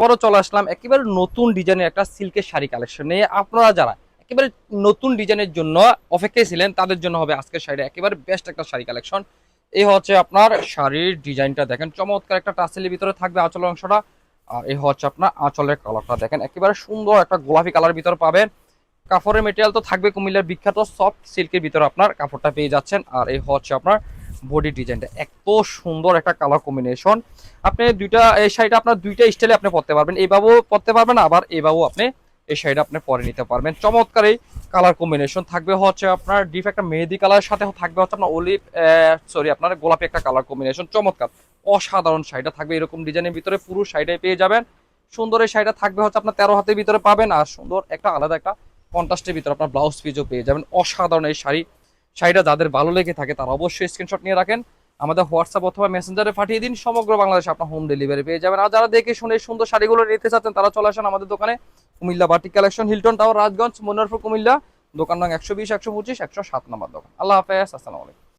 পরও চলে আসলাম একেবারে নতুন ডিজাইনের একটা সিল্কের শাড়ি কালেকশন নিয়ে। আপনারা যারা একেবারে নতুন ডিজাইনের জন্য অপেক্ষায় ছিলেন তাদের জন্য হবে আজকের শাড়ি একেবারে বেস্ট একটা শাড়ি কালেকশন। এই হচ্ছে আপনার শাড়ির ডিজাইনটা দেখেন, চমৎকার একটা টাসেলের ভিতরে থাকবে আঁচলের অংশটা। আর এই হচ্ছে আপনার আঁচলের কালারটা দেখেন, একেবারে সুন্দর একটা গোলাপি কালার ভিতরে পাবেন। কাপড়ের মেটেরিয়াল তো থাকবে কুমিল্লার বিখ্যাত সফট সিল্কের ভিতরে আপনার কাপড়টা পেয়ে যাচ্ছেন। আর এই হচ্ছে আপনার বডি ডিজাইনটা, এত সুন্দর একটা কালার কম্বিনেশন। আপনি দুইটা এই শাড়িটা আপনার দুইটা স্টাইলে আপনি পরতে পারবেন, এইভাবেও পরতে পারবেন, আবার এইভাবেও আপনি এই শাড়িটা আপনি পরে নিতে পারবেন। চমৎকার এই কালার কম্বিনেশন থাকবে হচ্ছে আপনার ডিপ একটা মেহেদি কালারের সাথে থাকবে হচ্ছে আপনার অলিভ সরি আপনার গোলাপি একটা কালার কম্বিনেশন। চমৎকার অসাধারণ শাড়িটা থাকবে এরকম ডিজাইনের ভিতরে, পুরো শাড়িটাই পেয়ে যাবেন। সুন্দর এই শাড়িটা থাকবে হচ্ছে আপনার 13 হাতের ভিতরে পাবেন। আর সুন্দর একটা আলাদা একটা কন্ট্রাস্টের ভিতরে আপনার ব্লাউজ পিসও পেয়ে যাবেন। অসাধারণ এই শাড়িটা যাদের ভালো লেগে থাকে তারা অবশ্যই স্ক্রিনশট নিয়ে রাখেন, আমাদের হোয়াটসঅ্যাপ অথবা মেসেঞ্জারে পাঠিয়ে দিন, সমগ্র বাংলাদেশে আপনার হোম ডেলিভারি পেয়ে যাবেন। আর যারা দেখে শুনে সুন্দর শাড়িগুলো নিতে চাচ্ছেন তারা চলে আসেন আমাদের দোকানে, Comilla batik collection, Hilton tower, Rajganj, Manoharpur, Comilla. দোকান নং 120, 125, 107 নম্বর দোকান। আল্লাহ হাফেজ, আসসালামু আলাইকুম।